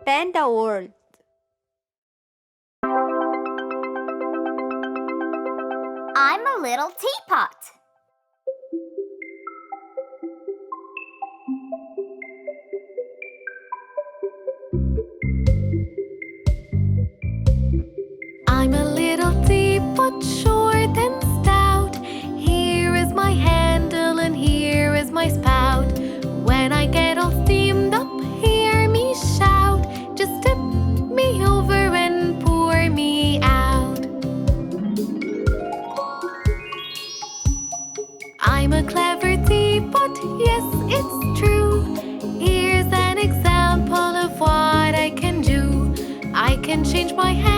Panda World. I'm a little teapot. I'm a little teapot, short and stout. Here is my handle and here is my spout. When I get all steamed up, hear me shout. Just tip me over and pour me out. I'm a clever teapot, yes, it's true. Here's an example of what I can do. I can change my hand